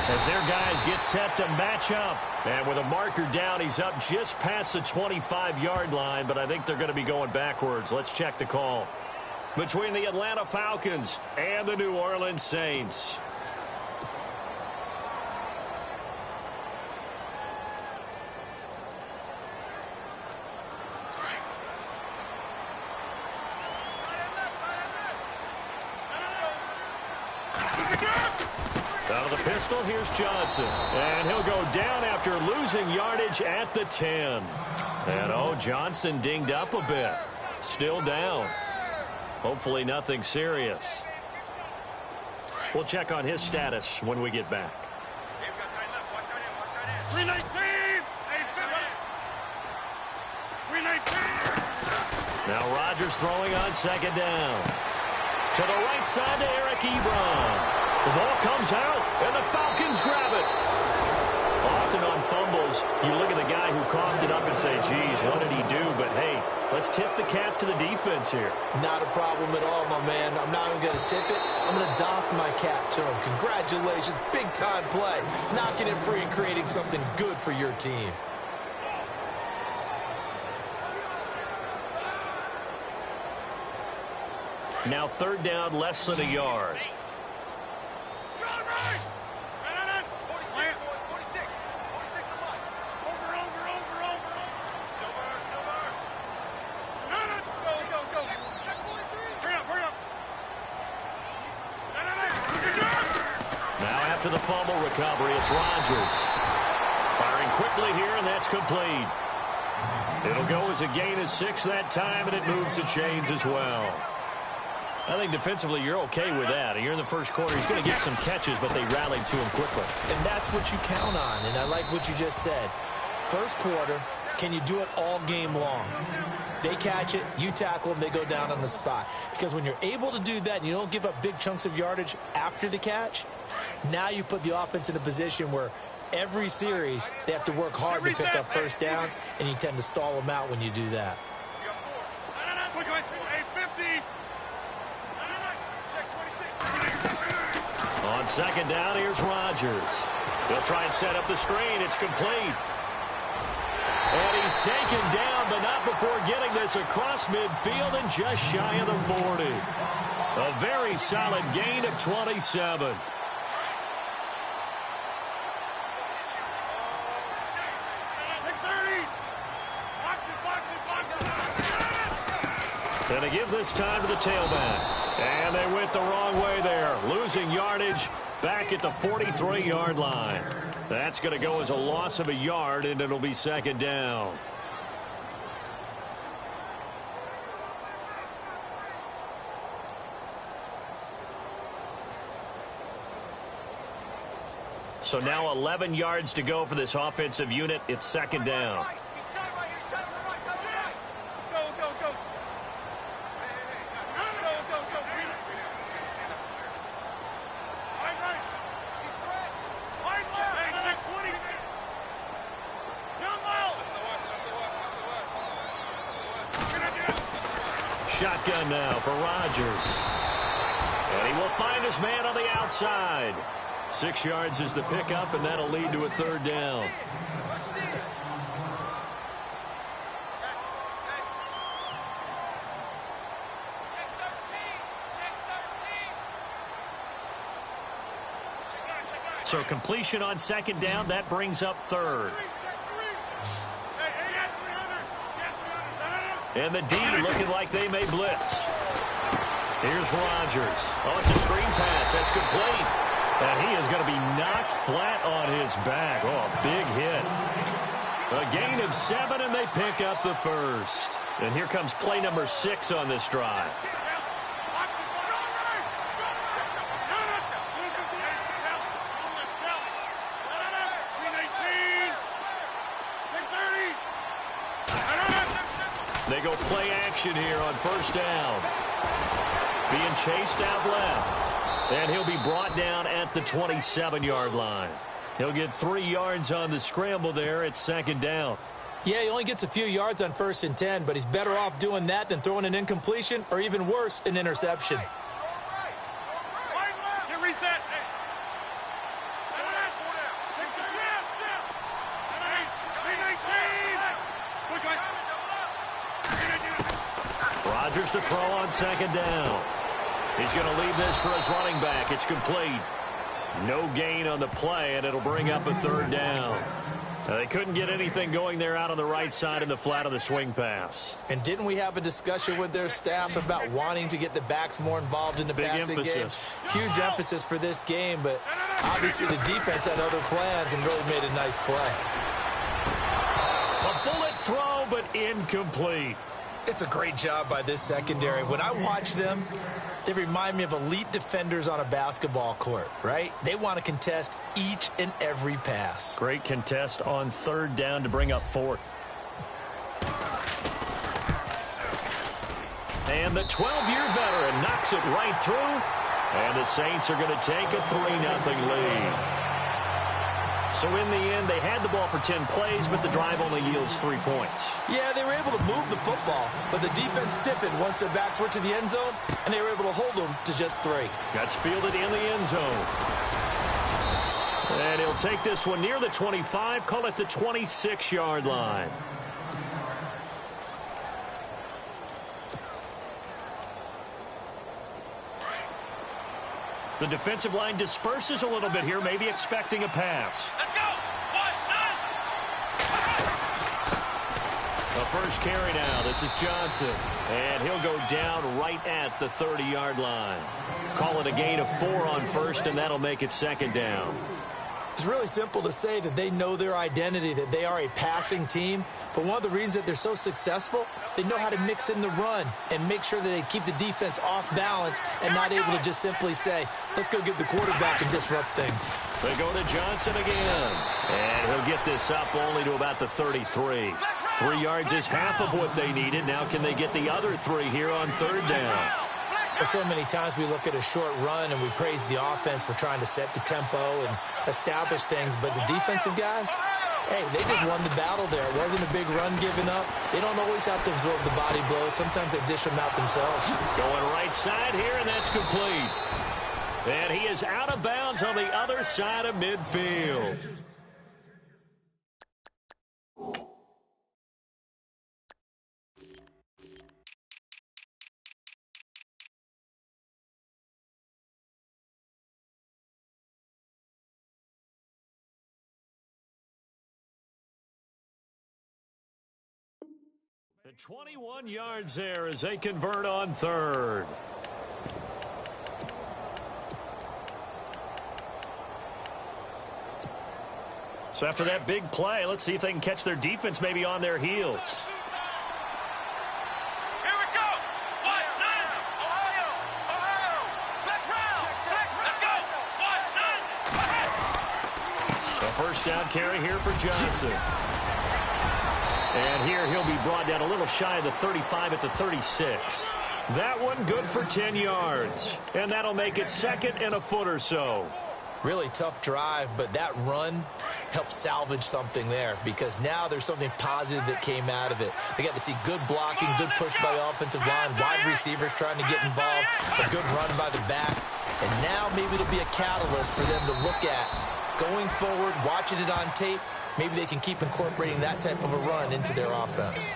As their guys get set to match up. And with a marker down, he's up just past the 25-yard line, but I think they're going to be going backwards. Let's check the call. Between the Atlanta Falcons and the New Orleans Saints. Out of the pistol, here's Johnson. And he'll go down after losing yardage at the 10. And, oh, Johnson dinged up a bit. Still down. Hopefully nothing serious. We'll check on his status when we get back. 319! Now Rodgers throwing on second down. To the right side to Eric Ebron. The ball comes out, and the Falcons grab it. Often on fumbles, you look at the guy who coughed it up and say, geez, what did he do? But, hey, let's tip the cap to the defense here. Not a problem at all, my man. I'm not even going to tip it. I'm going to doff my cap to him. Congratulations. Big-time play. Knocking it free and creating something good for your team. Now third down, less than a yard. To the fumble recovery, it's Rodgers. Firing quickly here, and that's complete. It'll go as a gain of 6 that time, and it moves the chains as well. I think defensively you're okay with that. Here in the first quarter, he's going to get some catches, but they rallied to him quickly. And that's what you count on, and I like what you just said. First quarter, can you do it all game long? They catch it, you tackle them, they go down on the spot. Because when you're able to do that and you don't give up big chunks of yardage after the catch, now you put the offense in a position where every series they have to work hard to pick up first downs, and you tend to stall them out when you do that. On second down, here's Rodgers. He'll try and set up the screen. It's complete. And he's taken down, but not before getting this across midfield and just shy of the 40. A very solid gain of 27. And they give this time to the tailback. And they went the wrong way there. Losing yardage back at the 43-yard line. That's going to go as a loss of a yard, and it'll be second down. So now 11 yards to go for this offensive unit. It's second down. Shotgun now for Rodgers. And he will find his man on the outside. 6 yards is the pickup, and that'll lead to a third down. So completion on second down, that brings up third. And the D looking like they may blitz. Here's Rodgers. Oh, it's a screen pass. That's complete. And he is going to be knocked flat on his back. Oh, big hit. A gain of 7, and they pick up the first. And here comes play number 6 on this drive. They go play action here on first down. Being chased out left. And he'll be brought down at the 27-yard line. He'll get 3 yards on the scramble there at second down. Yeah, he only gets a few yards on 1st and 10, but he's better off doing that than throwing an incompletion or even worse, an interception. Rodgers to throw on second down. He's going to leave this for his running back. It's complete. No gain on the play, and it'll bring up a third down. They couldn't get anything going there out on the right side in the flat of the swing pass. And didn't we have a discussion with their staff about wanting to get the backs more involved in the passing game? Huge emphasis for this game, but obviously the defense had other plans and really made a nice play. A bullet throw, but incomplete. It's a great job by this secondary. When I watch them, they remind me of elite defenders on a basketball court, right? They want to contest each and every pass. Great contest on third down to bring up fourth. And the 12-year veteran knocks it right through. And the Saints are going to take a 3-0 lead. So in the end, they had the ball for 10 plays, but the drive only yields 3 points. Yeah, they were able to move the football, but the defense stiffened once their backs were to the end zone, and they were able to hold them to just 3. That's fielded in the end zone. And he'll take this one near the 25, call it the 26-yard line. The defensive line disperses a little bit here, maybe expecting a pass. Let's go! 1, 9. The first carry now. This is Johnson. And he'll go down right at the 30-yard line. Call it a gain of 4 on first, and that'll make it second down. It's really simple to say that they know their identity, that they are a passing team. But one of the reasons that they're so successful, they know how to mix in the run and make sure that they keep the defense off balance and not able to just simply say, let's go get the quarterback and disrupt things. They go to Johnson again. And he'll get this up only to about the 33. 3 yards is half of what they needed. Now can they get the other 3 here on third down? So many times we look at a short run and we praise the offense for trying to set the tempo and establish things, but the defensive guys, hey, they just won the battle there. It wasn't a big run given up. They don't always have to absorb the body blows. Sometimes they dish them out themselves. Going right side here, and that's complete. And he is out of bounds on the other side of midfield. The 21 yards there as they convert on third. So after that big play, let's see if they can catch their defense maybe on their heels. Here we go! 1, 9. Ohio! Ohio! Let's round! Let's go! 1, 9. A first down carry here for Johnson. And here he'll be brought down a little shy of the 35 at the 36. That one good for 10 yards. And that'll make it second and a foot or so. Really tough drive, but that run helped salvage something there because now there's something positive that came out of it. They got to see good blocking, good push by the offensive line, wide receivers trying to get involved, a good run by the back. And now maybe it'll be a catalyst for them to look at going forward, watching it on tape. Maybe they can keep incorporating that type of a run into their offense.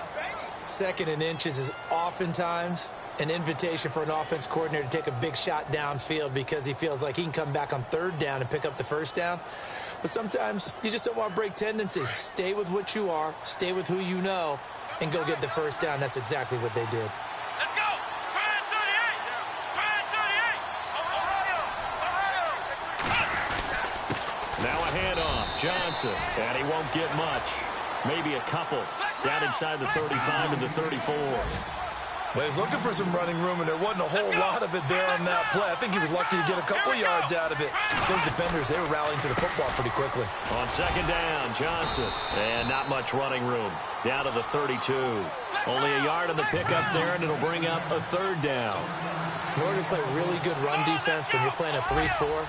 Second and inches is oftentimes an invitation for an offense coordinator to take a big shot downfield because he feels like he can come back on third down and pick up the first down. But sometimes you just don't want to break tendency. Stay with what you are, stay with who you know, and go get the first down. That's exactly what they did. Let's go! 38! Ohio! Ohio! Now a handoff. Johnson. And he won't get much. Maybe a couple. Down inside the 35 and the 34. Well, he's looking for some running room, and there wasn't a whole lot of it there on that play. I think he was lucky to get a couple yards out of it. Those defenders, they were rallying to the football pretty quickly. On second down, Johnson. And not much running room. Down to the 32. Only a yard on the pickup there, and it'll bring up a third down. In order to play really good run defense when you're playing a 3-4,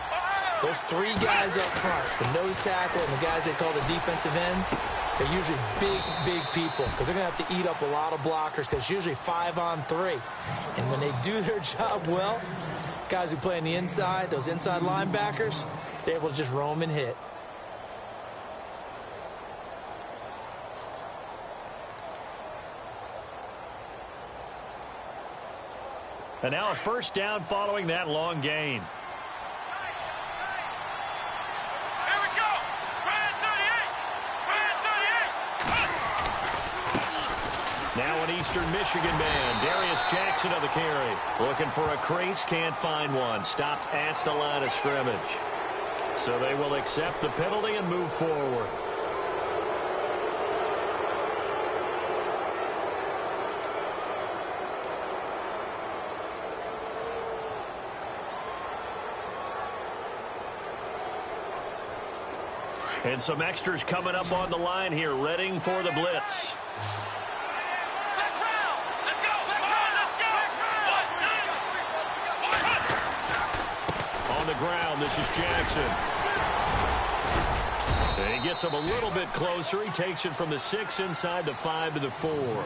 those 3 guys up front, the nose tackle and the guys they call the defensive ends, they're usually big people because they're going to have to eat up a lot of blockers because it's usually 5 on 3. And when they do their job well, guys who play on the inside, those inside linebackers, they're able to just roam and hit. And now a first down following that long gain. Here we go. Brand 38. Now an Eastern Michigan man, Darius Jackson of the carry. Looking for a crease, can't find one. Stopped at the line of scrimmage. So they will accept the penalty and move forward. And some extras coming up on the line here, readying for the blitz. On the ground, this is Jackson. And he gets him a little bit closer. He takes it from the 6 inside the 5 to the 4.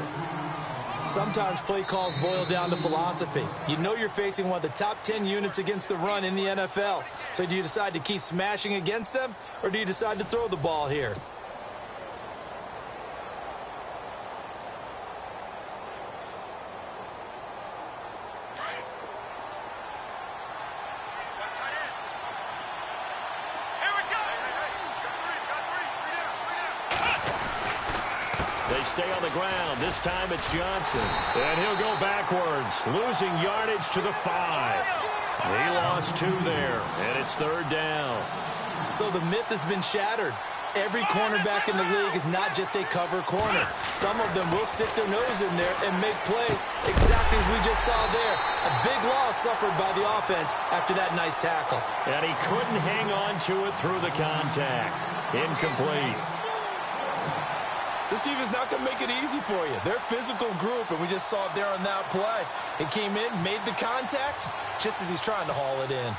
Sometimes play calls boil down to philosophy. You know you're facing one of the top 10 units against the run in the NFL. So do you decide to keep smashing against them, or do you decide to throw the ball here? Stay on the ground. This time it's Johnson. And he'll go backwards, losing yardage to the 5. He lost 2 there, and it's 3rd down. So the myth has been shattered. Every cornerback in the league is not just a cover corner. Some of them will stick their nose in there and make plays exactly as we just saw there. A big loss suffered by the offense after that nice tackle. And he couldn't hang on to it through the contact. Incomplete. This team is not going to make it easy for you. They're a physical group, and we just saw it there on that play. It came in, made the contact, just as he's trying to haul it in.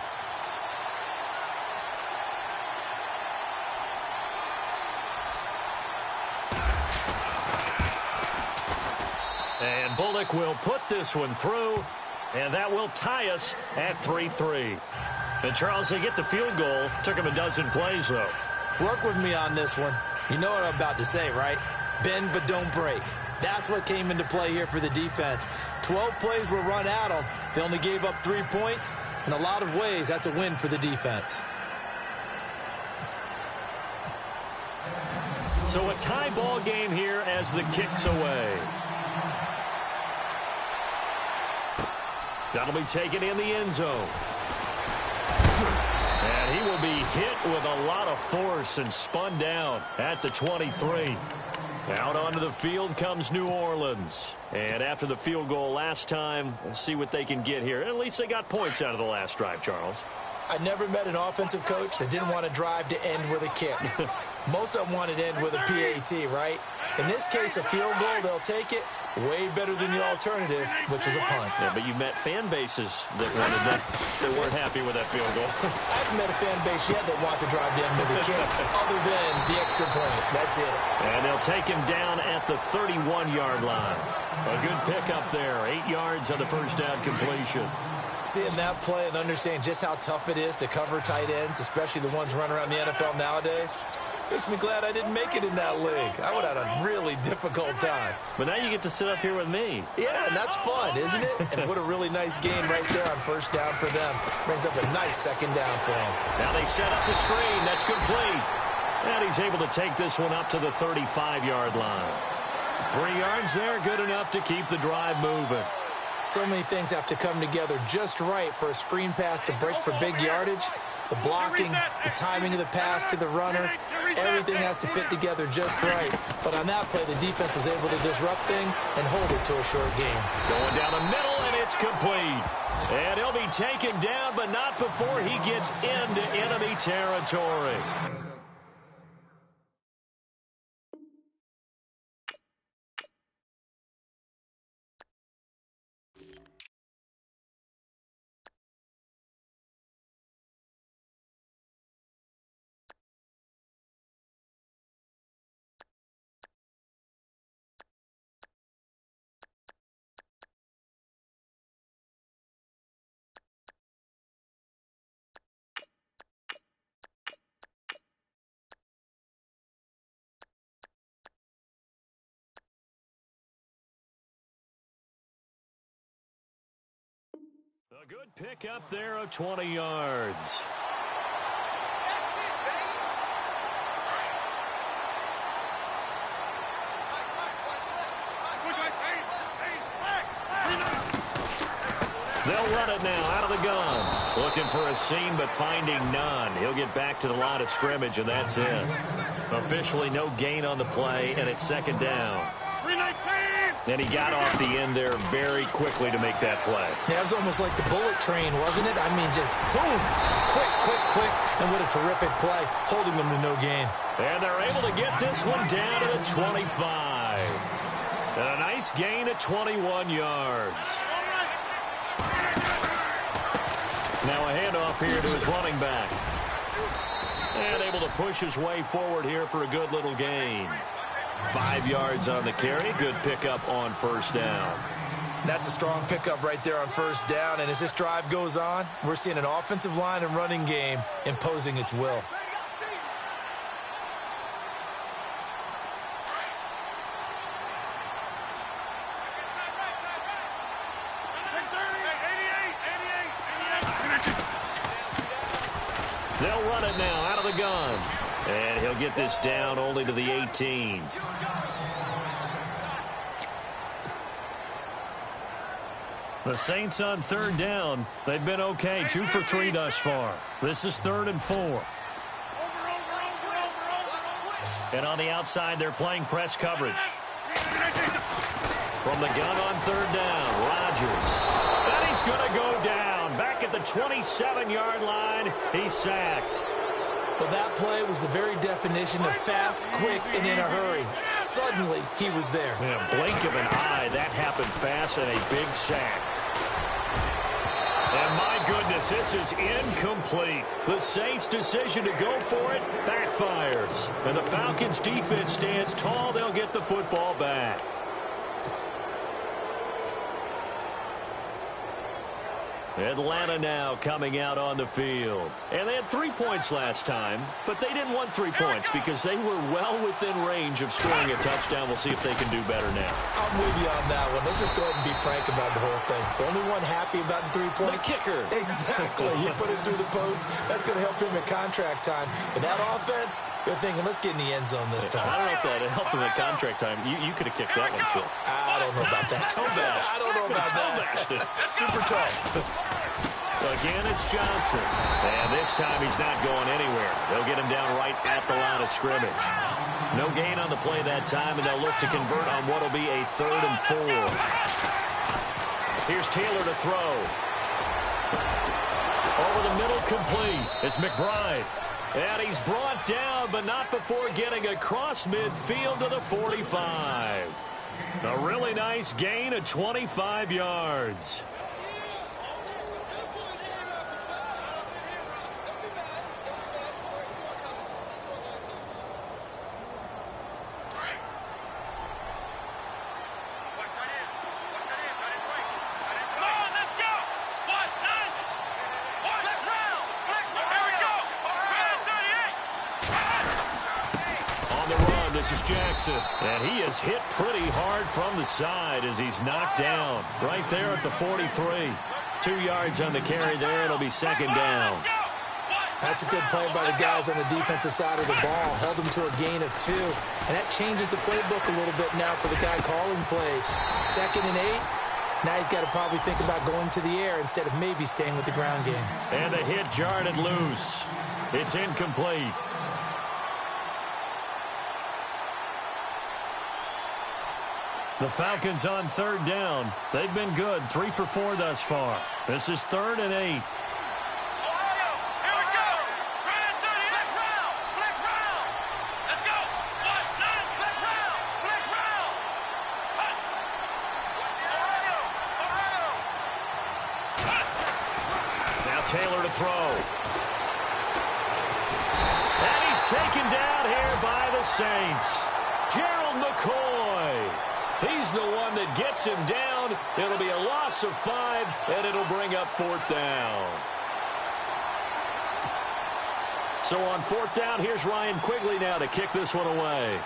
And Bullock will put this one through, and that will tie us at 3-3. And Charles, they get the field goal. Took him a dozen plays, though. Work with me on this one. You know what I'm about to say, right? Bend but don't break. That's what came into play here for the defense. 12 plays were run at them. They only gave up 3 points. In a lot of ways, that's a win for the defense. So a tie ball game here as the kick's away. That'll be taken in the end zone. And he will be hit with a lot of force and spun down at the 23. Out onto the field comes New Orleans. And after the field goal last time, we'll see what they can get here. At least they got points out of the last drive, Charles. I never met an offensive coach that didn't want a drive to end with a kick. Most of them wanted to end with a PAT, right? In this case, a field goal, they'll take it. Way better than the alternative, which is a punt. Yeah, but you've met fan bases that wanted that, that weren't happy with that field goal. I haven't met a fan base yet that wants to drive to end with a kick, other than the extra point. That's it. And they'll take him down at the 31-yard line. A good pickup there. 8 yards on the first down completion. Seeing that play and understanding just how tough it is to cover tight ends, especially the ones running around the NFL nowadays, makes me glad I didn't make it in that league. I would have had a really difficult time. But now you get to sit up here with me. Yeah, and that's fun, isn't it? And what a really nice game right there on first down for them. Brings up a nice second down for them. Now they set up the screen. That's complete. And he's able to take this one up to the 35-yard line. 3 yards there, good enough to keep the drive moving. So many things have to come together just right for a screen pass to break for big yardage. The blocking, the timing of the pass to the runner, everything has to fit together just right. But on that play, the defense was able to disrupt things and hold it to a short game. Going down the middle, and it's complete. And he'll be taken down, but not before he gets into enemy territory. A good pick up there of 20 yards. They'll run it now out of the gun. Looking for a seam, but finding none. He'll get back to the line of scrimmage, and that's it. Officially no gain on the play, and it's second down. And he got off the end there very quickly to make that play. Yeah, it was almost like the bullet train, wasn't it? I mean, just zoom. Quick. And what a terrific play, holding them to no gain. And they're able to get this one down to the 25. And a nice gain of 21 yards. Now a handoff here to his running back. And able to push his way forward here for a good little gain. 5 yards on the carry. Good pickup on first down. That's a strong pickup right there on first down. And as this drive goes on, we're seeing an offensive line and running game imposing its will. They'll run it now out of the gun. And he'll get this down only to the 18. The Saints on third down. They've been okay, 2 for 3 thus far. This is 3rd and 4. And on the outside, they're playing press coverage. From the gun on third down, Rodgers. And he's going to go down. Back at the 27-yard line, he's sacked. Well, that play was the very definition of fast, quick, and in a hurry. Suddenly, he was there. In a blink of an eye, that happened fast and a big sack. And my goodness, this is incomplete. The Saints' decision to go for it backfires. And the Falcons' defense stands tall. They'll get the football back. Atlanta now coming out on the field. And they had 3 points last time, but they didn't want 3 points because they were well within range of scoring a touchdown. We'll see if they can do better now. I'm with you on that one. Let's just go ahead and be frank about the whole thing. The only one happy about the 3-point? The kicker. Exactly. You put it through the post. That's going to help him at contract time. But that offense, they're thinking, let's get in the end zone this time. I don't know if that helped him at contract time. You could have kicked that one, Phil. I don't know about that. I don't know about that. Super tough. Again, it's Johnson. And this time he's not going anywhere. They'll get him down right at the line of scrimmage. No gain on the play that time, and they'll look to convert on what will be a 3rd and 4. Here's Taylor to throw. Over the middle, complete. It's McBride. And he's brought down, but not before getting across midfield to the 45. A really nice gain of 25 yards. This is Jackson, and he is hit pretty hard from the side as he's knocked down right there at the 43. 2 yards on the carry there. It'll be second down. That's a good play by the guys on the defensive side of the ball. Held them to a gain of 2, and that changes the playbook a little bit now for the guy calling plays. 2nd and 8. Now he's got to probably think about going to the air instead of maybe staying with the ground game. And the hit jarred it loose. It's incomplete. The Falcons on third down. They've been good, 3 for 4 thus far. This is 3rd and 8. Now Taylor to throw. And he's taken down here by the Saints. Gerald McCoy. He's the one that gets him down. It'll be a loss of 5, and it'll bring up 4th down. So on 4th down, here's Ryan Quigley now to kick this one away.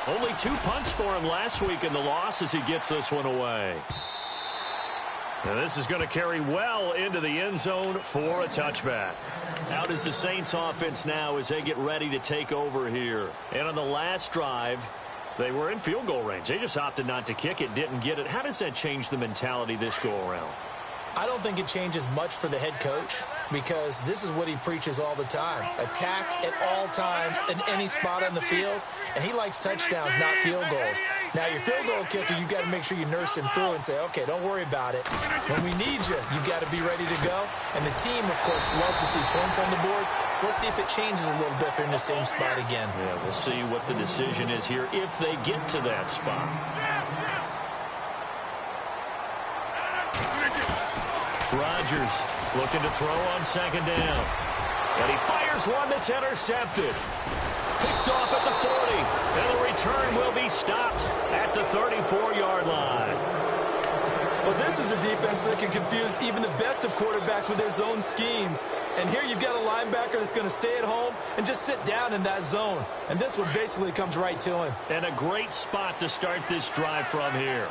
Only 2 punts for him last week in the loss as he gets this one away. And this is going to carry well into the end zone for a touchback. Out is the Saints offense now as they get ready to take over here. And on the last drive, they were in field goal range. They just opted not to kick it, didn't get it. How does that change the mentality this go around? I don't think it changes much for the head coach because this is what he preaches all the time. Attack at all times in any spot on the field, and he likes touchdowns, not field goals. Now, your field goal kicker, you've got to make sure you nurse him through and say, okay, don't worry about it. When we need you, you've got to be ready to go. And the team, of course, loves to see points on the board. So let's see if it changes a little bit if they're in the same spot again. Yeah, we'll see what the decision is here if they get to that spot. Rodgers looking to throw on second down. And he fires one that's intercepted. Picked off at the 40. And the return will be stopped at the 34-yard line. Well, this is a defense that can confuse even the best of quarterbacks with their zone schemes. And here you've got a linebacker that's going to stay at home and just sit down in that zone. And this one basically comes right to him. And a great spot to start this drive from here.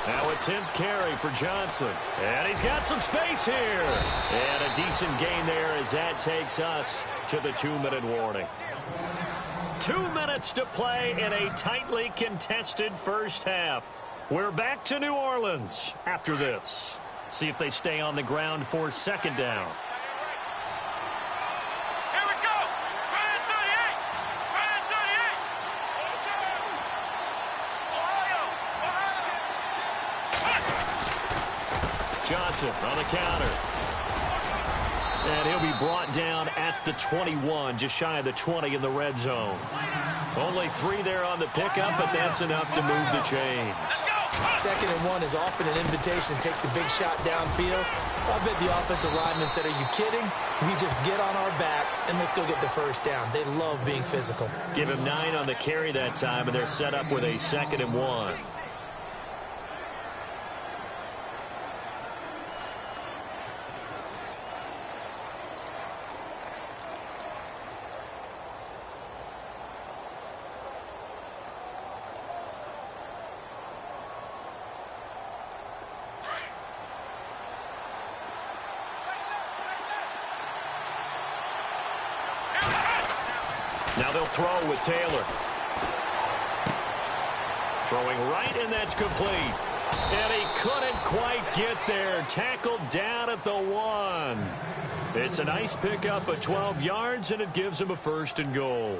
Now a 10th carry for Johnson. And he's got some space here. And a decent gain there as that takes us to the 2-minute warning. 2 minutes to play in a tightly contested first half. We're back to New Orleans after this. See if they stay on the ground for second down. Johnson on the counter. And he'll be brought down at the 21, just shy of the 20 in the red zone. Only 3 there on the pickup, but that's enough to move the chains. 2nd and 1 is often an invitation to take the big shot downfield. I bet the offensive lineman said, are you kidding? We just get on our backs and let's go get the first down. They love being physical. Give him 9 on the carry that time, and they're set up with a 2nd and 1. Now they'll throw with Taylor. Throwing right, and that's complete. And he couldn't quite get there. Tackled down at the 1. It's a nice pickup of 12 yards, and it gives him a 1st and goal.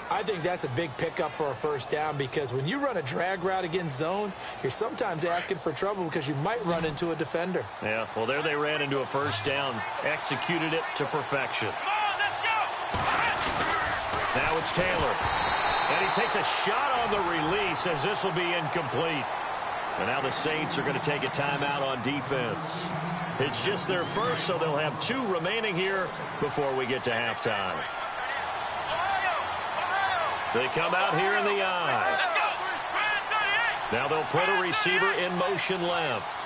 I think that's a big pickup for a first down because when you run a drag route against zone, you're sometimes asking for trouble because you might run into a defender. Yeah, well, there they ran into a first down. Executed it to perfection. Now it's Taylor. And he takes a shot on the release as this will be incomplete. And now the Saints are going to take a timeout on defense. It's just their first, so they'll have 2 remaining here before we get to halftime. They come out here in the I. Now they'll put a receiver in motion left.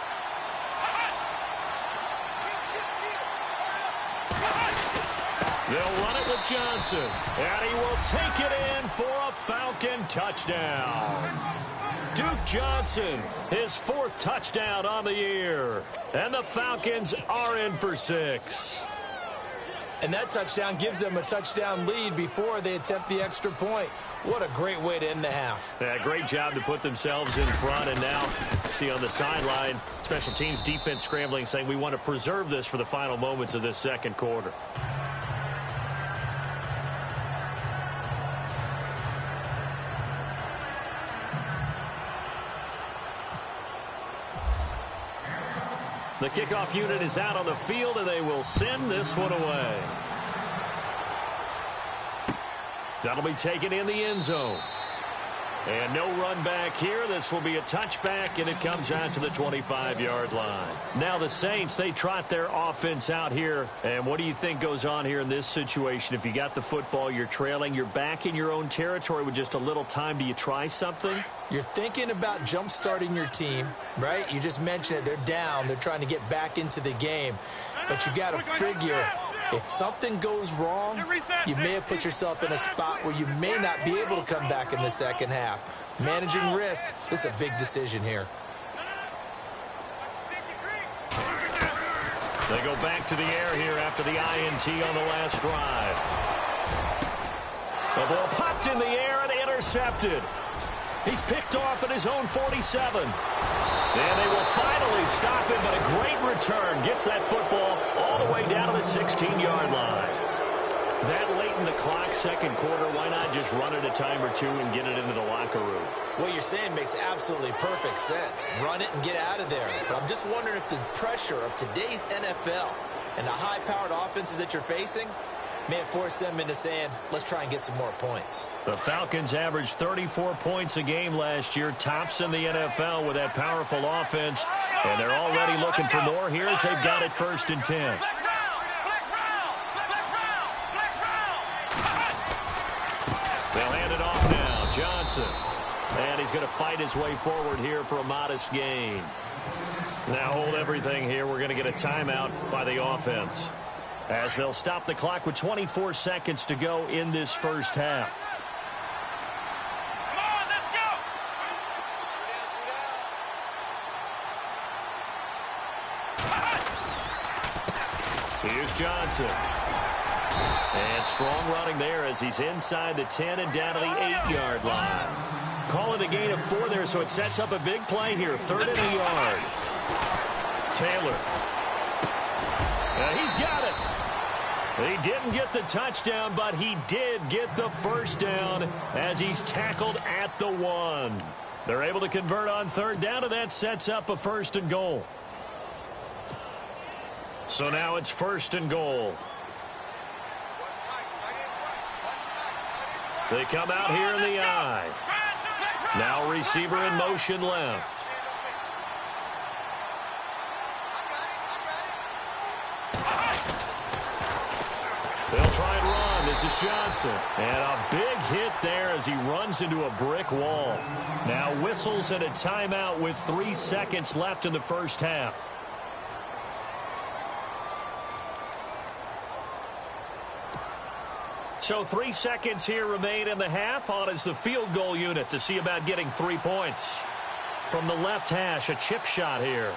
They'll run it with Johnson, and he will take it in for a Falcon touchdown. Duke Johnson, his 4th touchdown on the year, and the Falcons are in for 6. And that touchdown gives them a touchdown lead before they attempt the extra point. What a great way to end the half. Yeah, great job to put themselves in front, and now see on the sideline, special teams defense scrambling, saying we want to preserve this for the final moments of this second quarter. The kickoff unit is out on the field, and they will send this one away. That'll be taken in the end zone. And no run back here. This will be a touchback, and it comes out to the 25-yard line. Now the Saints, they trot their offense out here. And what do you think goes on here in this situation? If you got the football, you're trailing, you're back in your own territory with just a little time. Do you try something? You're thinking about jump-starting your team, right? You just mentioned it. They're down. They're trying to get back into the game. But you got to figure If something goes wrong, you may have put yourself in a spot where you may not be able to come back in the second half. Managing risk, this is a big decision here. They go back to the air here after the INT on the last drive. The ball popped in the air and intercepted. He's picked off at his own 47. And they will finally stop him, but a great return gets that football all the way down to the 16-yard line. That late in the clock, second quarter, why not just run it a time or two and get it into the locker room? What you're saying makes absolutely perfect sense. Run it and get out of there. But I'm just wondering if the pressure of today's NFL and the high-powered offenses that you're facing may have forced them into saying, let's try and get some more points. The Falcons averaged 34 points a game last year, tops in the NFL with that powerful offense, and they're already looking for more here as they've got it 1st and 10. They'll hand it off now. Johnson. And he's going to fight his way forward here for a modest gain. Now hold everything here. We're going to get a timeout by the offense, as they'll stop the clock with 24 seconds to go in this first half. Here's Johnson. And strong running there as he's inside the 10 and down to the 8-yard line. Call it a gain of 4 there, so it sets up a big play here. 3rd and a yard. Taylor. He's got it. He didn't get the touchdown, but he did get the first down as he's tackled at the 1. They're able to convert on 3rd down, and that sets up a 1st and goal. So now it's 1st and goal. They come out here in the I. Now receiver in motion left. They'll try and run. This is Johnson. And a big hit there as he runs into a brick wall. Now whistles and a timeout with 3 seconds left in the first half. So 3 seconds here remain in the half. On is the field goal unit to see about getting 3 points. From the left hash, a chip shot here.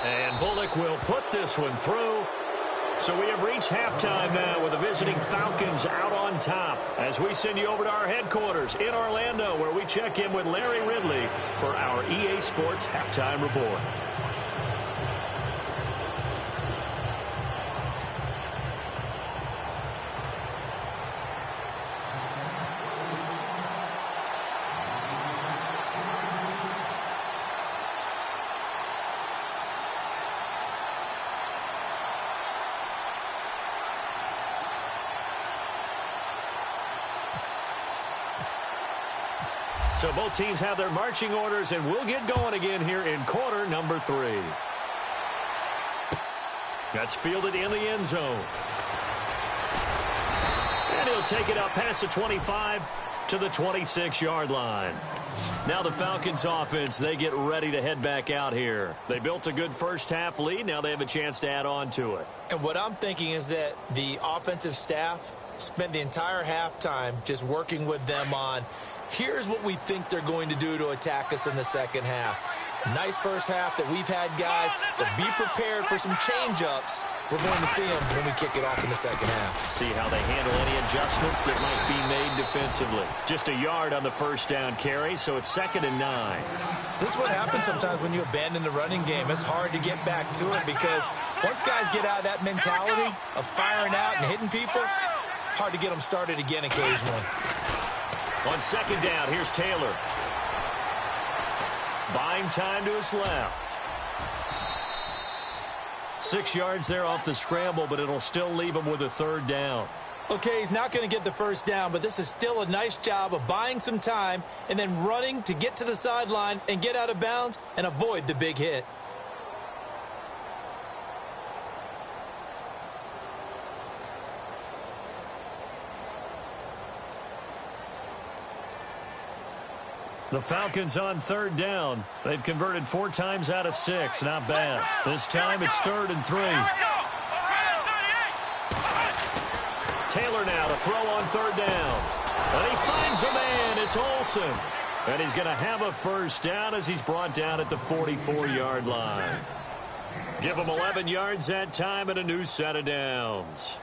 And Bullock will put this one through. So we have reached halftime now with the visiting Falcons out on top, as we send you over to our headquarters in Orlando, where we check in with Larry Ridley for our EA Sports Halftime Report. So both teams have their marching orders, and we'll get going again here in quarter number 3. That's fielded in the end zone. And he'll take it up past the 25 to the 26-yard line. Now the Falcons offense, they get ready to head back out here. They built a good first half lead. Now they have a chance to add on to it. And what I'm thinking is that the offensive staff spent the entire halftime just working with them on, here's what we think they're going to do to attack us in the second half. Nice first half that we've had, guys, but be prepared for some change-ups. We're going to see them when we kick it off in the second half. See how they handle any adjustments that might be made defensively. Just a yard on the first down carry, so it's 2nd and 9. This is what happens sometimes when you abandon the running game. It's hard to get back to it because once guys get out of that mentality of firing out and hitting people, hard to get them started again occasionally. On 2nd down, here's Taylor. Buying time to his left. 6 yards there off the scramble, but it'll still leave him with a 3rd down. Okay, he's not going to get the first down, but this is still a nice job of buying some time and then running to get to the sideline and get out of bounds and avoid the big hit. The Falcons on third down. They've converted 4 times out of 6. Not bad. This time it's 3rd and 3. Taylor now to throw on 3rd down. And he finds a man. It's Olsen. And he's going to have a first down as he's brought down at the 44-yard line. Give him 11 yards that time and a new set of downs.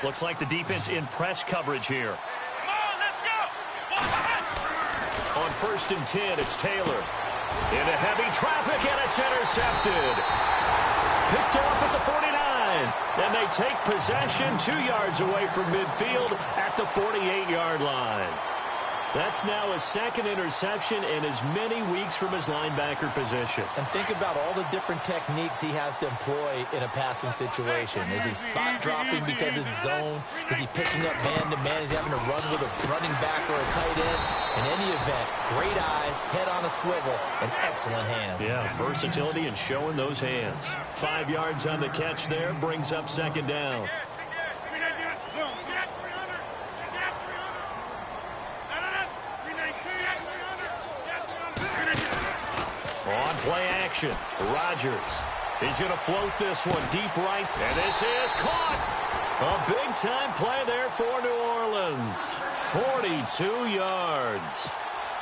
Looks like the defense in press coverage here. On 1st and 10, it's Taylor. Into heavy traffic, and it's intercepted. Picked off at the 49. And they take possession 2 yards away from midfield at the 48-yard line. That's now his 2nd interception in as many weeks from his linebacker position. And think about all the different techniques he has to employ in a passing situation. Is he spot dropping because it's zone? Is he picking up man-to-man? Is he having to run with a running back or a tight end? In any event, great eyes, head on a swivel, and excellent hands. Yeah, versatility and showing those hands. 5 yards on the catch there, brings up 2nd down. On play action, Rodgers. He's going to float this one deep right, and this is caught. A big-time play there for New Orleans. 42 yards.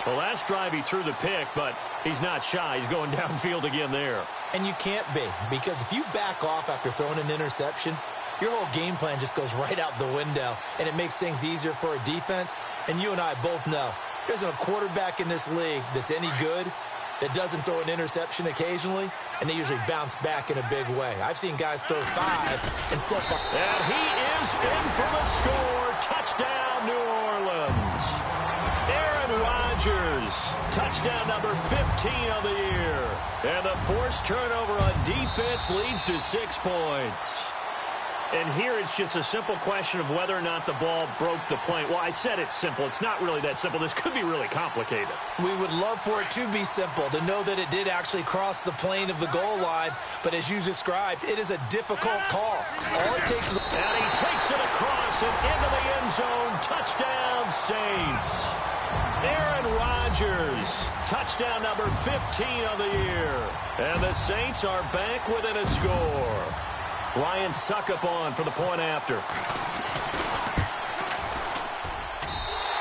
The last drive he threw the pick, but he's not shy. He's going downfield again there. And you can't be, because if you back off after throwing an interception, your whole game plan just goes right out the window, and it makes things easier for a defense. And you and I both know there isn't a quarterback in this league that's any good that doesn't throw an interception occasionally, and they usually bounce back in a big way. I've seen guys throw 5 and still... And he is in for the score. Touchdown, New Orleans. Aaron Rodgers, touchdown number 15 of the year. And the forced turnover on defense leads to 6 points. And here it's just a simple question of whether or not the ball broke the plane. Well, I said it's simple. It's not really that simple. This could be really complicated. We would love for it to be simple, to know that it did actually cross the plane of the goal line. But as you described, it is a difficult call. All it takes is... And he takes it across and into the end zone. Touchdown, Saints. Aaron Rodgers, touchdown number 15 of the year. And the Saints are back within a score. Ryan Suckup on for the point after.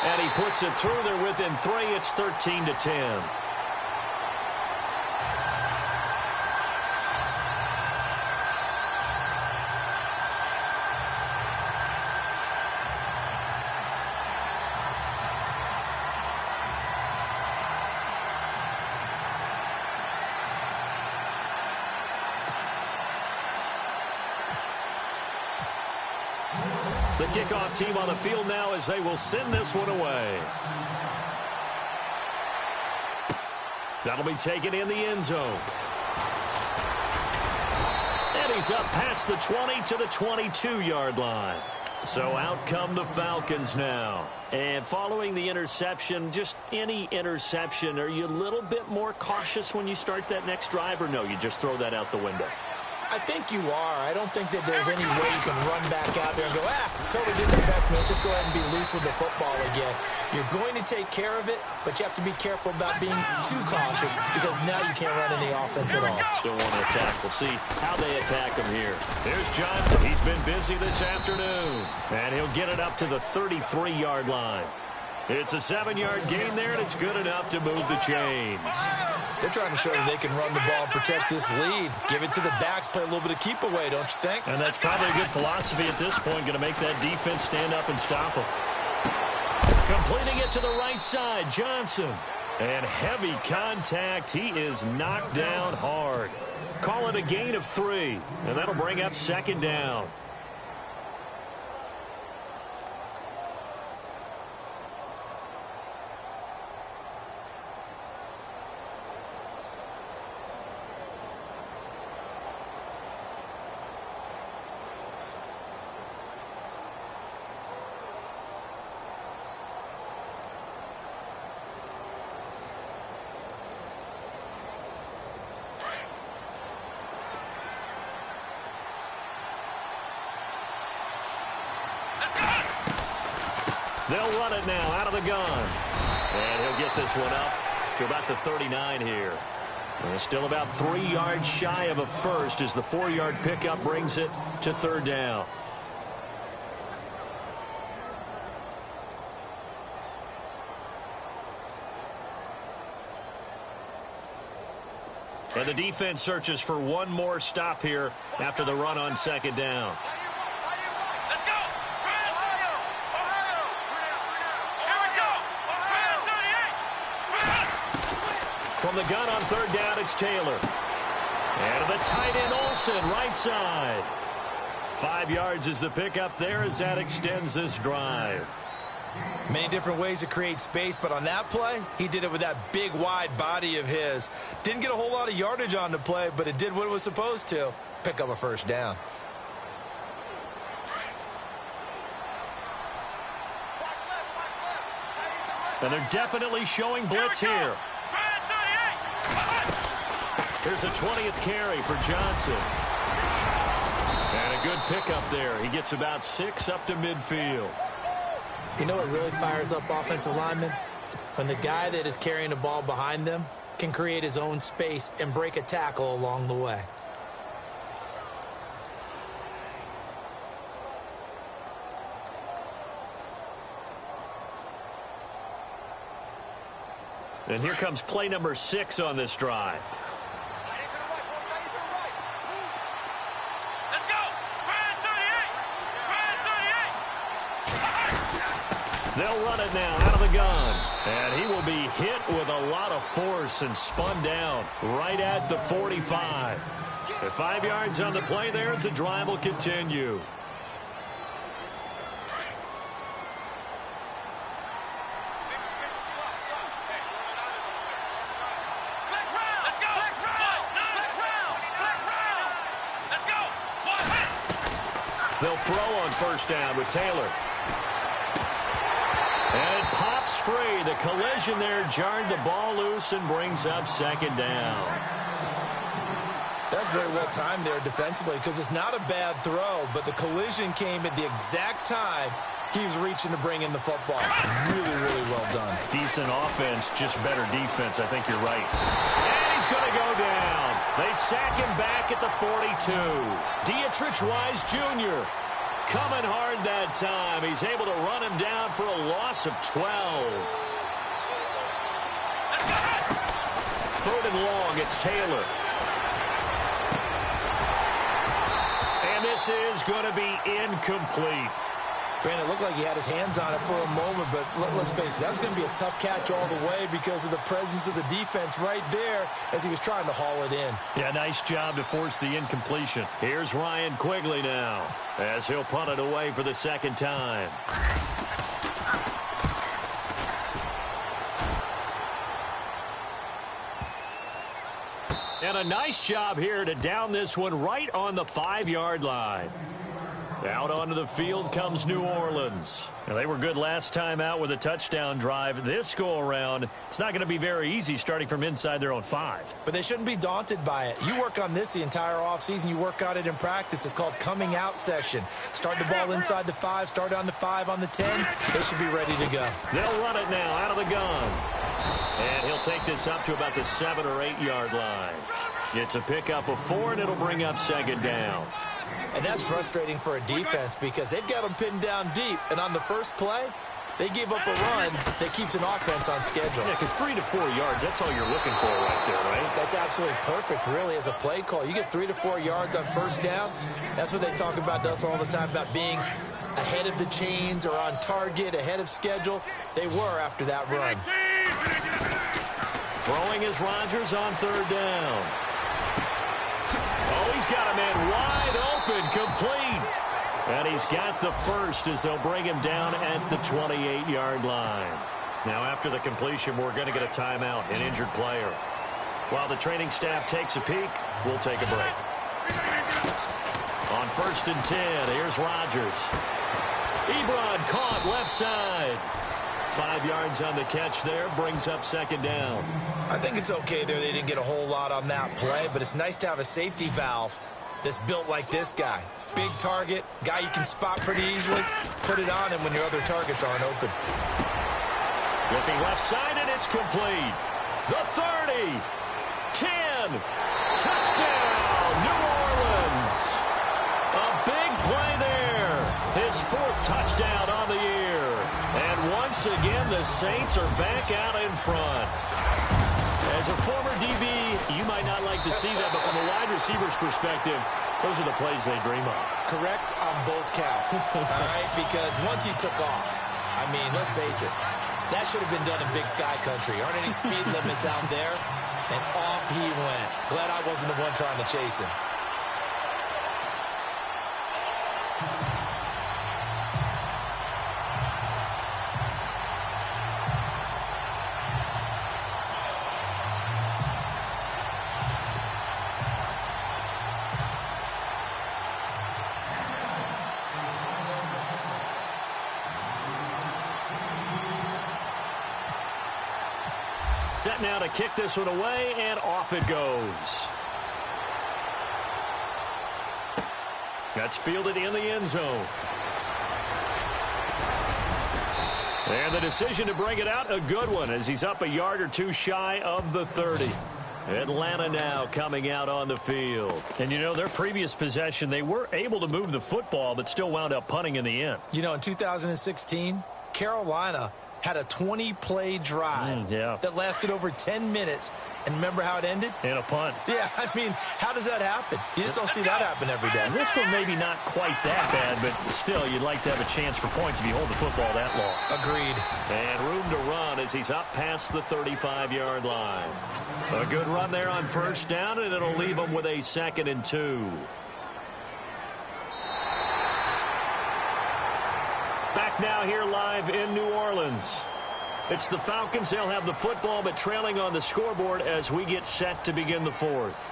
And he puts it through. They're within 3. It's 13-10. The kickoff team on the field now as they will send this one away. That'll be taken in the end zone. And he's up past the 20 to the 22-yard line. So out come the Falcons now. And following the interception, just any interception, are you a little bit more cautious when you start that next drive, or no, you just throw that out the window? I think you are. I don't think that there's any way you can run back out there and go, totally didn't affect me. Let's just go ahead and be loose with the football again. You're going to take care of it, but you have to be careful about being too cautious because now you can't run any offense at all. Still want to attack. We'll see how they attack him here. Here's Johnson. He's been busy this afternoon, and he'll get it up to the 33-yard line. It's a 7-yard gain there, and it's good enough to move the chains. They're trying to show that they can run the ball and protect this lead. Give it to the backs, play a little bit of keep away, don't you think? And that's probably a good philosophy at this point, going to make that defense stand up and stop them. Completing it to the right side, Johnson. And heavy contact. He is knocked down hard. Call it a gain of 3, and that'll bring up 2nd down. They'll run it now out of the gun. And he'll get this one up to about the 39 here. And still about 3 yards shy of a first as the 4-yard pickup brings it to third down. And the defense searches for one more stop here after the run on second down. Let's go! Ohio! Ohio! Here we go! Ohio 38! From the gun on third down, it's Taylor. And to the tight end, Olsen, right side. 5 yards is the pickup there as that extends this drive. Many different ways to create space, but on that play, he did it with that big, wide body of his. Didn't get a whole lot of yardage on the play, but it did what it was supposed to. Pick up a first down. And they're definitely showing blitz here. Here's a 20th carry for Johnson. And a good pickup there. He gets about 6 up to midfield. You know what really fires up offensive linemen? When the guy that is carrying the ball behind them can create his own space and break a tackle along the way. And here comes play number 6 on this drive. Let's go! They'll run it now out of the gun. And he will be hit with a lot of force and spun down right at the 45. At 5 yards on the play there, the drive will continue. They'll throw on first down with Taylor. And it pops free. The collision there jarred the ball loose and brings up second down. That's very well timed there defensively because it's not a bad throw, but the collision came at the exact time he was reaching to bring in the football. Really, really well done. Decent offense, just better defense. I think you're right. And he's going to go down. They sack him back at the 42. Dietrich Wise Jr. coming hard that time. He's able to run him down for a loss of 12. Third and long, it's Taylor. And this is going to be incomplete. Brandon, it looked like he had his hands on it for a moment, but let's face it, that was going to be a tough catch all the way because of the presence of the defense right there as he was trying to haul it in. Yeah, nice job to force the incompletion. Here's Ryan Quigley now as he'll punt it away for the second time. And a nice job here to down this one right on the 5-yard line. Out onto the field comes New Orleans. And they were good last time out with a touchdown drive. This go-around, it's not going to be very easy starting from inside their own 5. But they shouldn't be daunted by it. You work on this the entire offseason. You work on it in practice. It's called coming out session. Start the ball inside the 5, start on the 5, on the 10. They should be ready to go. They'll run it now out of the gun. And he'll take this up to about the 7 or 8 yard line. It's a pickup of 4, and it'll bring up second down. And that's frustrating for a defense because they've got them pinned down deep. And on the first play, they gave up a run that keeps an offense on schedule. Yeah, because 3 to 4 yards, that's all you're looking for right there, right? That's absolutely perfect, really, as a play call. You get 3 to 4 yards on first down. That's what they talk about to us all the time, about being ahead of the chains or on target, ahead of schedule. They were after that run. Throwing is Rodgers on third down. Oh, he's got a man wide open, complete. And he's got the first as they'll bring him down at the 28-yard line. Now, after the completion, we're going to get a timeout, an injured player. While the training staff takes a peek, we'll take a break. On 1st and 10, here's Rodgers. Ebron caught left side. 5 yards on the catch there, brings up second down. I think it's okay there. They didn't get a whole lot on that play, but it's nice to have a safety valve that's built like this guy. Big target, guy you can spot pretty easily. Put it on him when your other targets aren't open. Looking left side, and it's complete. The 30, 10, touchdown, New Orleans. A big play there. His 4th touchdown on the year. And once again, the Saints are back out in front. As a former DB, you might not like to see that, but from a wide receiver's perspective, those are the plays they dream of. Correct on both counts, all right? Because once he took off, I mean, let's face it, that should have been done in Big Sky Country. Aren't any speed limits out there? And off he went. Glad I wasn't the one trying to chase him. Set now to kick this one away, and off it goes. That's fielded in the end zone. And the decision to bring it out, a good one, as he's up a yard or two shy of the 30. Atlanta now coming out on the field. And, you know, their previous possession, they were able to move the football, but still wound up punting in the end. You know, in 2016, Carolina had a 20-play drive that lasted over 10 minutes. And remember how it ended? In a punt. Yeah, I mean, how does that happen? You just don't see that happen every day. And this one maybe not quite that bad, but still, you'd like to have a chance for points if you hold the football that long. Agreed. And room to run as he's up past the 35-yard line. A good run there on first down, and it'll leave him with a 2nd and 2. Back now here live in New Orleans. It's the Falcons. They'll have the football, but trailing on the scoreboard as we get set to begin the 4th.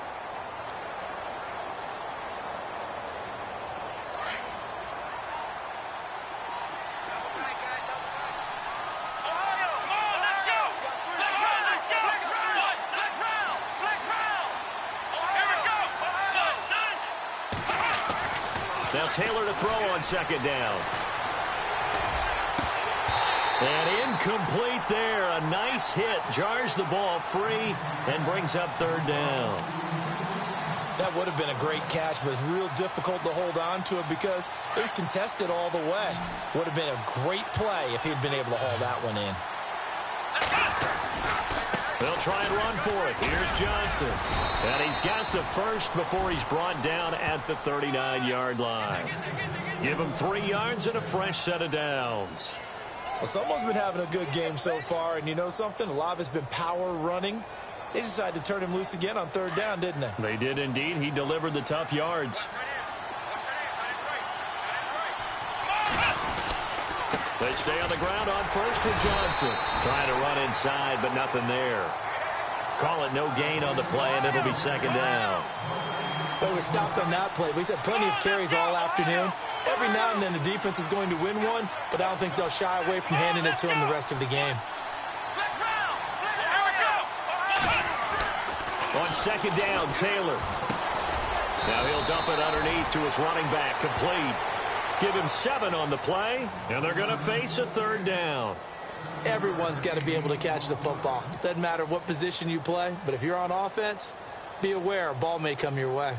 Now Taylor to throw on 2nd down. And incomplete there. A nice hit. Jars the ball free and brings up 3rd down. That would have been a great catch, but it's real difficult to hold on to it because it was contested all the way. Would have been a great play if he'd been able to haul that one in. They'll try and run for it. Here's Johnson. And he's got the first before he's brought down at the 39-yard line. Give him 3 yards and a fresh set of downs. Well, someone's been having a good game so far, and you know something? A lot of it's been power running. They decided to turn him loose again on 3rd down, didn't they? They did indeed. He delivered the tough yards. They stay on the ground on first with Johnson. Trying to run inside, but nothing there. Call it no gain on the play, and it'll be 2nd down. Well, we stopped on that play. He's had plenty of carries all afternoon. Every now and then the defense is going to win one, but I don't think they'll shy away from handing it to him the rest of the game. On 2nd down, Taylor. Now he'll dump it underneath to his running back, complete. Give him 7 on the play, and they're going to face a 3rd down. Everyone's got to be able to catch the football. Doesn't matter what position you play, but if you're on offense, be aware a ball may come your way.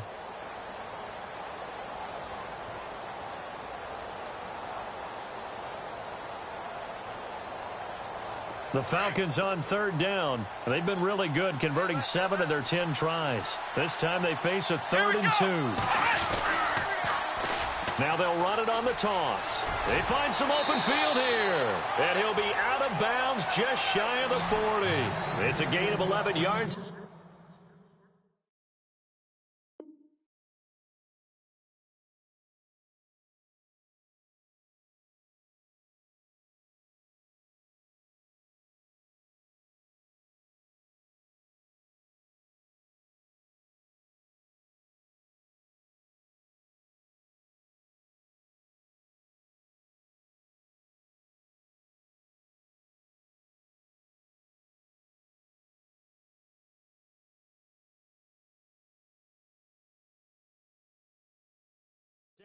The Falcons on 3rd down. They've been really good, converting 7 of their 10 tries. This time they face a 3rd and 2. Now they'll run it on the toss. They find some open field here. And he'll be out of bounds just shy of the 40. It's a gain of 11 yards.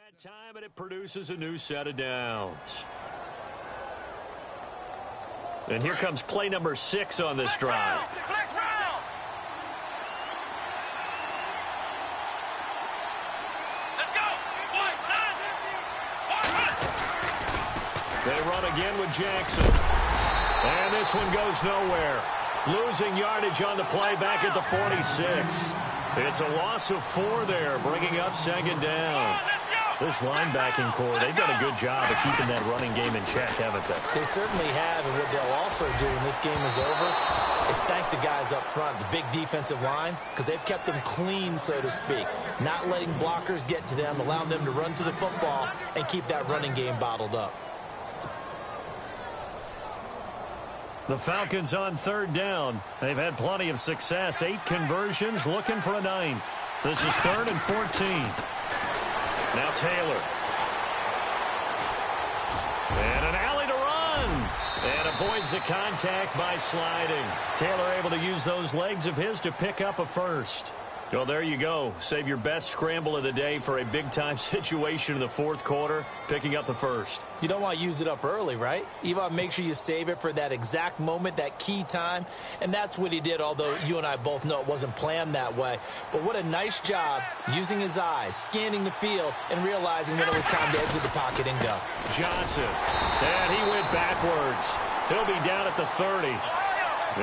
That time, and it produces a new set of downs. And here comes play number 6 on this drive. They run again with Jackson. And this one goes nowhere. Losing yardage on the play back at the 46. It's a loss of 4 there, bringing up second down. This linebacking core, they've done a good job of keeping that running game in check, haven't they? They certainly have, and what they'll also do when this game is over is thank the guys up front, the big defensive line, because they've kept them clean, so to speak. Not letting blockers get to them, allowing them to run to the football and keep that running game bottled up. The Falcons on third down. They've had plenty of success. 8 conversions, looking for a 9th. This is 3rd and 14. Now Taylor. And an alley to run. And avoids the contact by sliding. Taylor able to use those legs of his to pick up a first. Well, there you go. Save your best scramble of the day for a big-time situation in the 4th quarter, picking up the first. You don't want to use it up early, right? You want to make sure you save it for that exact moment, that key time, and that's what he did, although you and I both know it wasn't planned that way. But what a nice job using his eyes, scanning the field, and realizing when it was time to exit the pocket and go. Johnson, and he went backwards. He'll be down at the 30.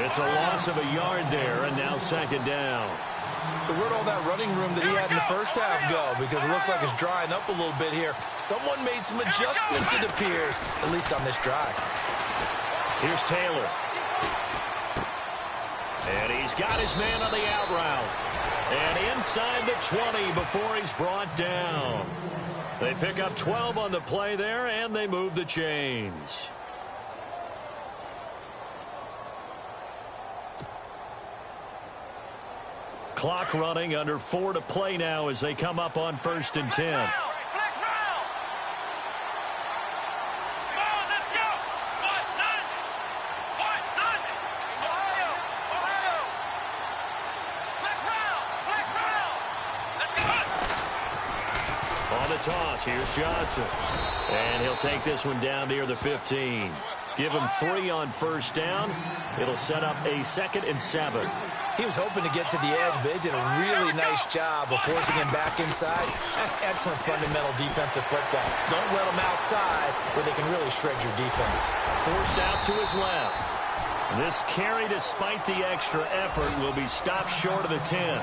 It's a loss of a yard there, and now second down. So where'd all that running room that he had in the first half go? Because it looks like it's drying up a little bit here. Someone made some adjustments, it appears, at least on this drive. Here's Taylor. And he's got his man on the out route. And inside the 20 before he's brought down. They pick up 12 on the play there, and they move the chains. Clock running, under 4 to play now as they come up on 1st and 10. On the toss, here's Johnson. And he'll take this one down near the 15. Give him 3 on 1st down. It'll set up a 2nd and 7. He was hoping to get to the edge, but they did a really nice job of forcing him back inside. That's excellent fundamental defensive football. Don't let them outside where they can really shred your defense. Forced out to his left. This carry, despite the extra effort, will be stopped short of the 10.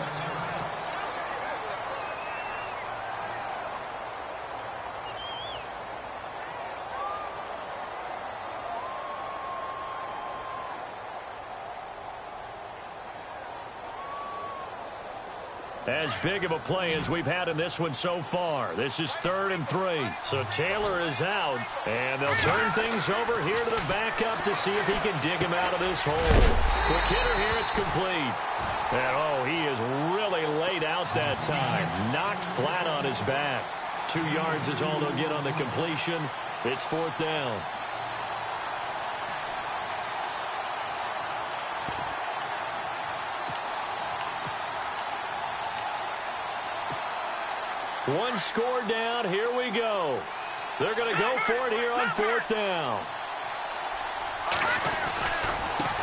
As big of a play as we've had in this one so far. This is 3rd and 3. So Taylor is out, and they'll turn things over here to the backup to see if he can dig him out of this hole. Quick hitter here, it's complete. And, oh, he is really laid out that time. Knocked flat on his back. 2 yards is all they'll get on the completion. It's 4th down. One score down. Here we go. They're going to go for it here on 4th down.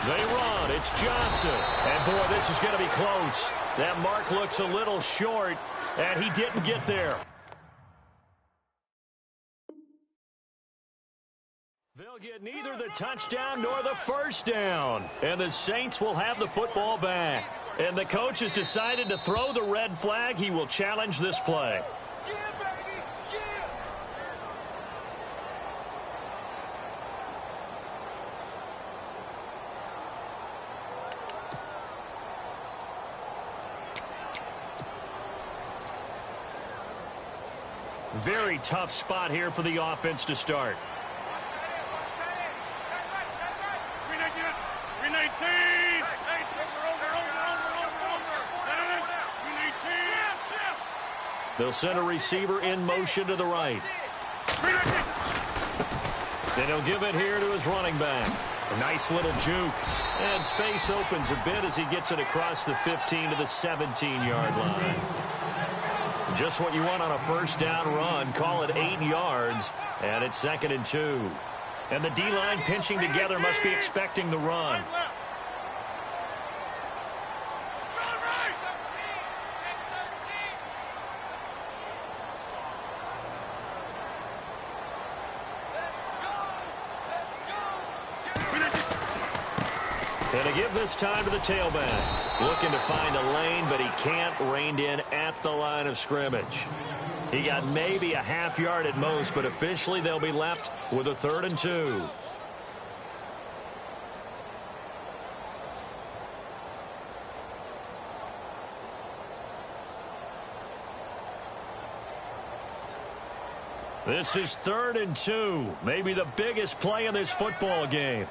They run. It's Johnson. And, boy, this is going to be close. That mark looks a little short, and he didn't get there. They'll get neither the touchdown nor the first down. And the Saints will have the football back. And the coach has decided to throw the red flag. He will challenge this play. Very tough spot here for the offense to start. They'll send a receiver in motion to the right. Then he'll give it here to his running back. A nice little juke. And space opens a bit as he gets it across the 15 to the 17-yard line. Just what you want on a first down run. Call it 8 yards, and it's 2nd and 2. And the D-line pinching together must be expecting the run. And to give this time to the tailback. Looking to find a lane, but he can't. Reined in at the line of scrimmage. He got maybe a half yard at most, but officially they'll be left with a 3rd and 2. This is 3rd and 2. Maybe the biggest play in this football game.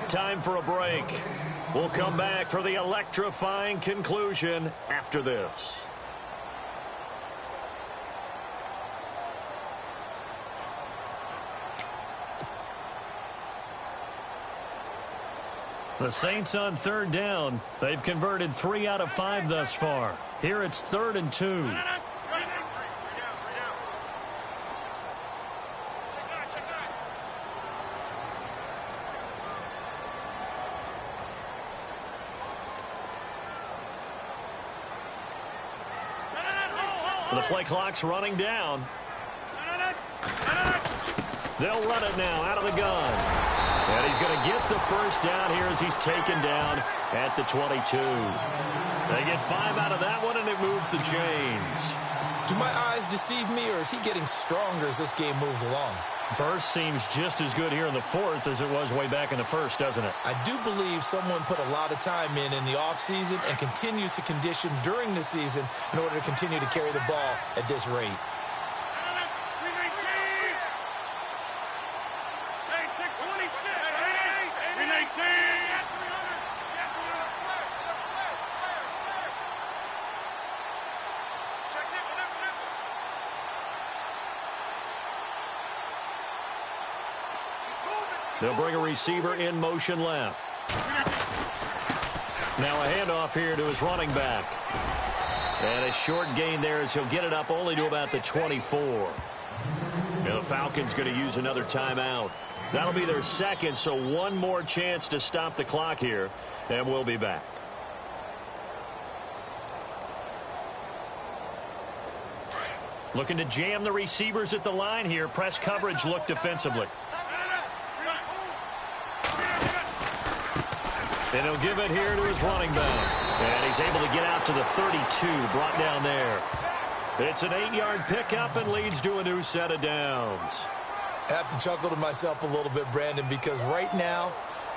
Time for a break. We'll come back for the electrifying conclusion after this. The Saints on 3rd down. They've converted 3 out of 5 thus far. Here it's 3rd and 2. The play clock's running down. They'll run it now out of the gun. And he's going to get the first down here as he's taken down at the 22. They get 5 out of that one, and it moves the chains. Do my eyes deceive me, or is he getting stronger as this game moves along? Burst seems just as good here in the 4th as it was way back in the 1st, doesn't it? I do believe someone put a lot of time in the offseason and continues to condition during the season in order to continue to carry the ball at this rate. They'll bring a receiver in motion left. Now a handoff here to his running back. And a short gain there as he'll get it up only to about the 24. Now the Falcons going to use another timeout. That'll be their 2nd, so one more chance to stop the clock here, and we'll be back. Looking to jam the receivers at the line here. Press coverage look defensively. And he'll give it here to his running back. And he's able to get out to the 32, brought down there. It's an 8-yard pickup and leads to a new set of downs. I have to chuckle to myself a little bit, Brandon, because right now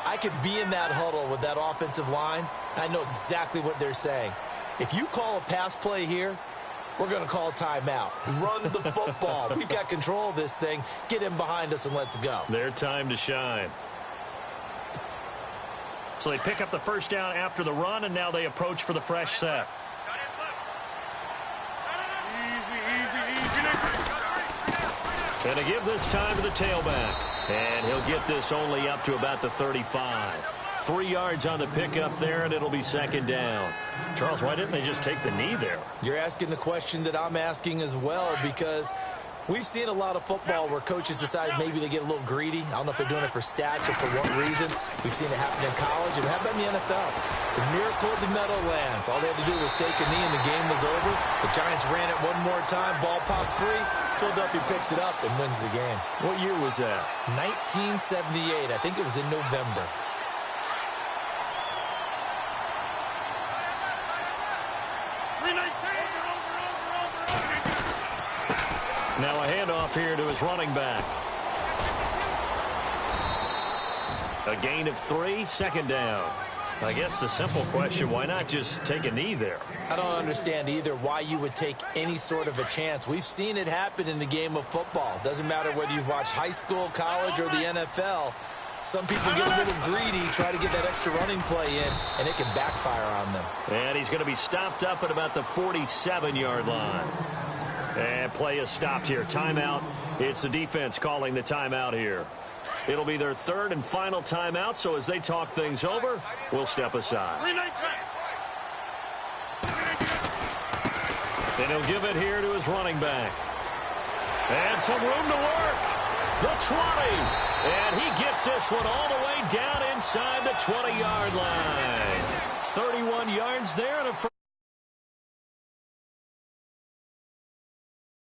I could be in that huddle with that offensive line. I know exactly what they're saying. If you call a pass play here, we're going to call timeout. Run the football. We've got control of this thing. Get him behind us and let's go. Their time to shine. So they pick up the first down after the run, and now they approach for the fresh set. And to give this time to the tailback. And he'll get this only up to about the 35. 3 yards on the pickup there, and it'll be 2nd down. Charles, why didn't they just take the knee there? You're asking the question that I'm asking as well, because we've seen a lot of football where coaches decide maybe they get a little greedy. I don't know if they're doing it for stats or for what reason. We've seen it happen in college, and it happened in the NFL. The miracle of the Meadowlands. All they had to do was take a knee, and the game was over. The Giants ran it one more time. Ball popped free. Philadelphia picks it up and wins the game. What year was that? 1978. I think it was in November. Now a handoff here to his running back. A gain of 3, 2nd down. I guess the simple question, why not just take a knee there? I don't understand either why you would take any sort of a chance. We've seen it happen in the game of football. Doesn't matter whether you've watched high school, college, or the NFL. Some people get a little greedy, try to get that extra running play in, and it can backfire on them. And he's going to be stopped up at about the 47-yard line. And play is stopped here. Timeout. It's the defense calling the timeout here. It'll be their third and final timeout, so as they talk things over, we'll step aside. And he'll give it here to his running back. And some room to work. The 20. And he gets this one all the way down inside the 20-yard line. 31 yards there and a first.